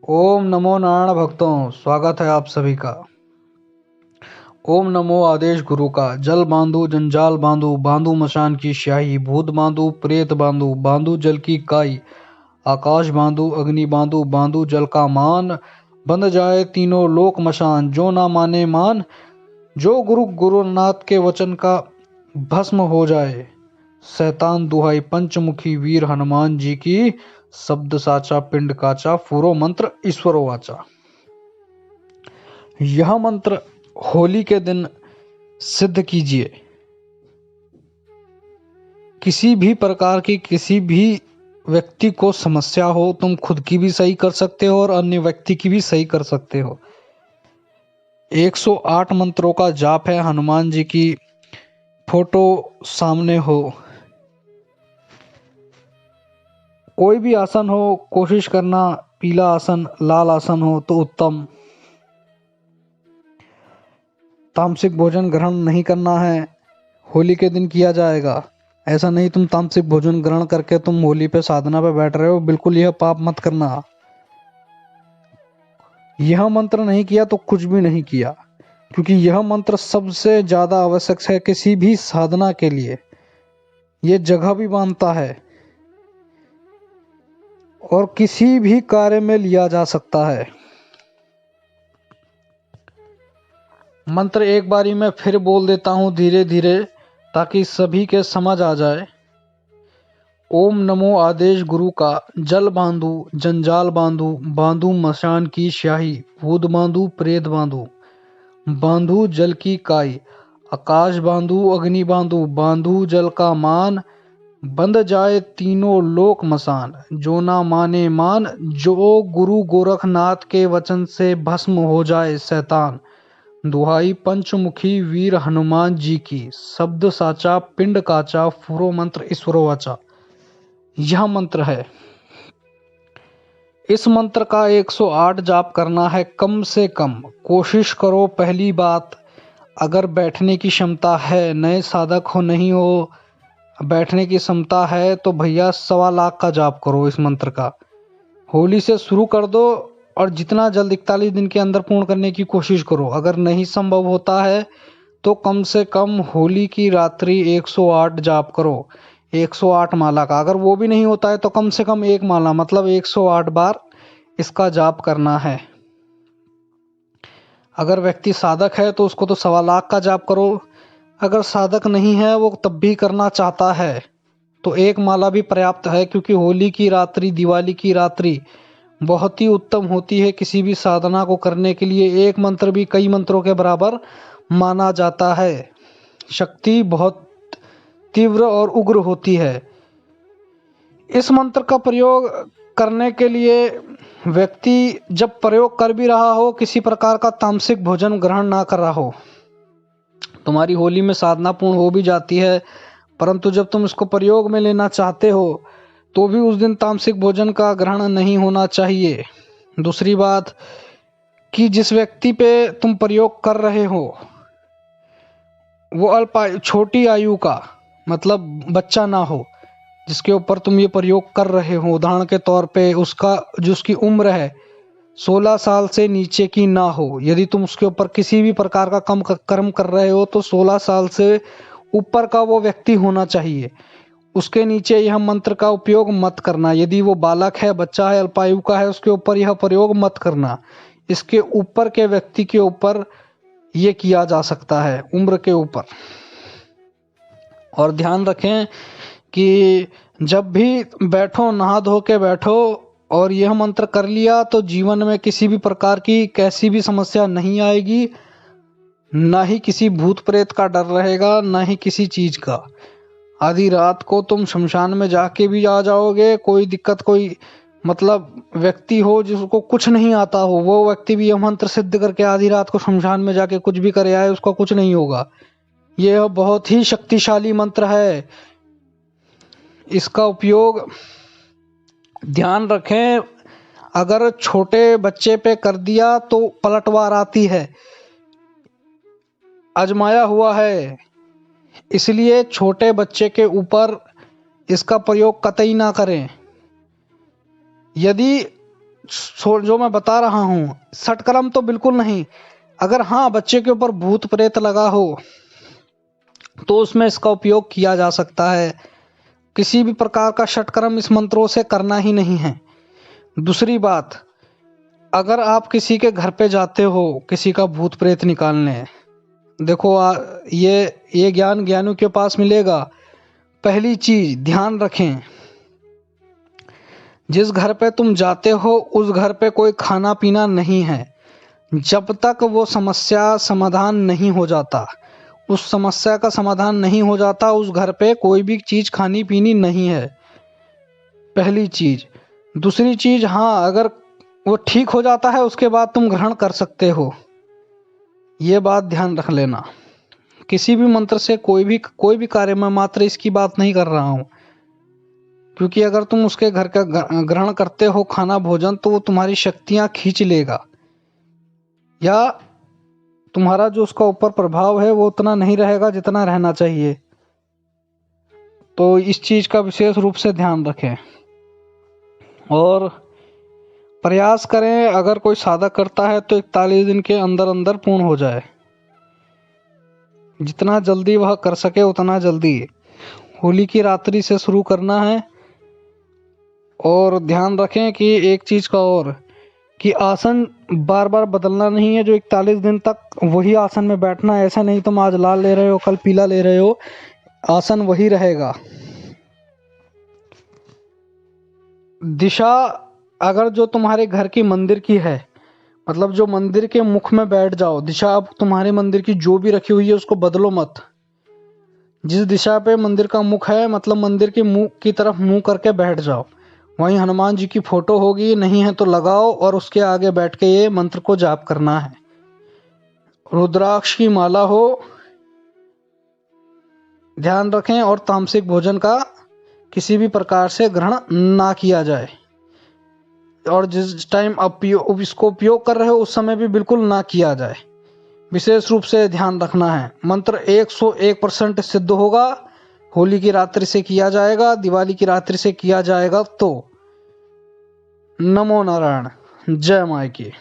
ओम नमो नारायण भक्तों, स्वागत है आप सभी का। ओम नमो आदेश गुरु का। जल बांधू जंजाल बांधू, बांधू मशान की स्याही, भूत बांधू प्रेत बांधू, बांधू जल की काई, आकाश बांधू अग्नि बांधू, बांधू जल का मान, बंध जाए तीनों लोक मशान, जो ना माने मान, जो गुरुनाथ के वचन का भस्म हो जाए शैतान, दुहाई पंचमुखी वीर हनुमान जी की, शब्द साचा पिंड काचा, फूरो मंत्र ईश्वरो वाचा। यह मंत्र होली के दिन सिद्ध कीजिए। किसी भी प्रकार की किसी भी व्यक्ति को समस्या हो, तुम खुद की भी सही कर सकते हो और अन्य व्यक्ति की भी सही कर सकते हो। 108 मंत्रों का जाप है। हनुमान जी की फोटो सामने हो, कोई भी आसन हो, कोशिश करना पीला आसन, लाल आसन हो तो उत्तम। तामसिक भोजन ग्रहण नहीं करना है, होली के दिन किया जाएगा। ऐसा नहीं तुम तामसिक भोजन ग्रहण करके तुम होली पे साधना पे बैठ रहे हो, बिल्कुल यह पाप मत करना। यह मंत्र नहीं किया तो कुछ भी नहीं किया, क्योंकि यह मंत्र सबसे ज्यादा आवश्यक है किसी भी साधना के लिए। यह जगह भी बांधता है और किसी भी कार्य में लिया जा सकता है। मंत्र एक बारी मैं फिर बोल देता हूं धीरे धीरे, ताकि सभी के समझ आ जाए। ओम नमो आदेश गुरु का। जल बांधू जंजाल बांधू, बांधू मशान की स्याही, भूत बांधू प्रेत बांधू, बांधू जल की काई, आकाश बांधू अग्नि बांधू, बांधू जल का मान, बंध जाए तीनों लोक मसान, जो ना माने मान, जो गुरु गोरखनाथ के वचन से भस्म हो जाए शैतान, दुहाई पंचमुखी वीर हनुमान जी की, शब्द साचा पिंड काचा, फूरो मंत्र ईश्वरो वाचा। यह मंत्र है। इस मंत्र का 108 जाप करना है कम से कम। कोशिश करो। पहली बात, अगर बैठने की क्षमता है, नए साधक हो नहीं हो, बैठने की क्षमता है तो भैया 1.25 लाख का जाप करो इस मंत्र का। होली से शुरू कर दो और जितना जल्द 41 दिन के अंदर पूर्ण करने की कोशिश करो। अगर नहीं संभव होता है तो कम से कम होली की रात्रि 108 जाप करो, 108 माला का। अगर वो भी नहीं होता है तो कम से कम एक माला, मतलब 108 बार इसका जाप करना है। अगर व्यक्ति साधक है तो उसको तो 1.25 लाख का जाप करो। अगर साधक नहीं है, वो तब भी करना चाहता है, तो एक माला भी पर्याप्त है, क्योंकि होली की रात्रि, दिवाली की रात्रि बहुत ही उत्तम होती है किसी भी साधना को करने के लिए। एक मंत्र भी कई मंत्रों के बराबर माना जाता है। शक्ति बहुत तीव्र और उग्र होती है। इस मंत्र का प्रयोग करने के लिए व्यक्ति जब प्रयोग कर भी रहा हो, किसी प्रकार का तामसिक भोजन ग्रहण ना कर रहा हो, तुम्हारी होली में साधना पूर्ण हो भी जाती है, परंतु जब तुम इसको प्रयोग में लेना चाहते हो तो भी उस दिन तामसिक भोजन का ग्रहण नहीं होना चाहिए। दूसरी बात कि जिस व्यक्ति पे तुम प्रयोग कर रहे हो वो छोटी आयु का, मतलब बच्चा ना हो, जिसके ऊपर तुम ये प्रयोग कर रहे हो। उदाहरण के तौर पे उसका जो उसकी उम्र है 16 साल से नीचे की ना हो। यदि तुम उसके ऊपर किसी भी प्रकार का कर्म कर रहे हो तो 16 साल से ऊपर का वो व्यक्ति होना चाहिए। उसके नीचे यह मंत्र का उपयोग मत करना। यदि वो बालक है, बच्चा है, अल्पायु का है, उसके ऊपर यह प्रयोग मत करना। इसके ऊपर के व्यक्ति के ऊपर ये किया जा सकता है, उम्र के ऊपर। और ध्यान रखें कि जब भी बैठो, नहा धो के बैठो और यह मंत्र कर लिया तो जीवन में किसी भी प्रकार की कैसी भी समस्या नहीं आएगी, ना ही किसी भूत प्रेत का डर रहेगा, ना ही किसी चीज का। आधी रात को तुम शमशान में जाके भी आ जाओगे। कोई दिक्कत, कोई मतलब व्यक्ति हो जिसको कुछ नहीं आता हो, वो व्यक्ति भी यह मंत्र सिद्ध करके आधी रात को शमशान में जाके कुछ भी करे आए, उसका कुछ नहीं होगा। यह बहुत ही शक्तिशाली मंत्र है। इसका उपयोग ध्यान रखें, अगर छोटे बच्चे पे कर दिया तो पलटवार आती है, आजमाया हुआ है। इसलिए छोटे बच्चे के ऊपर इसका प्रयोग कतई ना करें। यदि जो मैं बता रहा हूँ षटकर्म तो बिल्कुल नहीं। अगर हाँ बच्चे के ऊपर भूत प्रेत लगा हो तो उसमें इसका उपयोग किया जा सकता है। किसी भी प्रकार का षटकर्म इस मंत्रों से करना ही नहीं है। दूसरी बात, अगर आप किसी के घर पे जाते हो किसी का भूत प्रेत निकालने, देखो ये ज्ञान ज्ञानियों के पास मिलेगा। पहली चीज ध्यान रखें, जिस घर पे तुम जाते हो उस घर पे कोई खाना पीना नहीं है जब तक वो समस्या समाधान नहीं हो जाता। उस समस्या का समाधान नहीं हो जाता उस घर पे कोई भी चीज खानी पीनी नहीं है, पहली चीज। दूसरी चीज, हाँ अगर वो ठीक हो जाता है उसके बाद तुम ग्रहण कर सकते हो, ये बात ध्यान रख लेना। किसी भी मंत्र से कोई भी कार्य, मैं मात्र इसकी बात नहीं कर रहा हूँ, क्योंकि अगर तुम उसके घर का ग्रहण करते हो खाना भोजन तो वो तुम्हारी शक्तियां खींच लेगा, या तुम्हारा जो उसका ऊपर प्रभाव है वो उतना नहीं रहेगा जितना रहना चाहिए। तो इस चीज का विशेष रूप से ध्यान रखें और प्रयास करें, अगर कोई साधक करता है तो 41 दिन के अंदर अंदर पूर्ण हो जाए। जितना जल्दी वह कर सके उतना जल्दी। होली की रात्रि से शुरू करना है। और ध्यान रखें कि एक चीज का और, कि आसन बार बार बदलना नहीं है। जो 41 दिन तक वही आसन में बैठना है, ऐसा नहीं तुम आज लाल ले रहे हो कल पीला ले रहे हो, आसन वही रहेगा। दिशा अगर जो तुम्हारे घर की मंदिर की है, मतलब जो मंदिर के मुख में बैठ जाओ, दिशा अब तुम्हारे मंदिर की जो भी रखी हुई है उसको बदलो मत। जिस दिशा पे मंदिर का मुख है, मतलब मंदिर के मुंह की तरफ मुंह करके बैठ जाओ। वहीं हनुमान जी की फोटो होगी, नहीं है तो लगाओ और उसके आगे बैठ के ये मंत्र को जाप करना है। रुद्राक्ष की माला हो, ध्यान रखें, और तामसिक भोजन का किसी भी प्रकार से ग्रहण ना किया जाए। और जिस टाइम आप इसको उपयोग कर रहे हो उस समय भी बिल्कुल ना किया जाए। विशेष रूप से ध्यान रखना है। मंत्र 101% सिद्ध होगा। होली की रात्रि से किया जाएगा, दिवाली की रात्रि से किया जाएगा। तो नमो नारायण, जय माई की।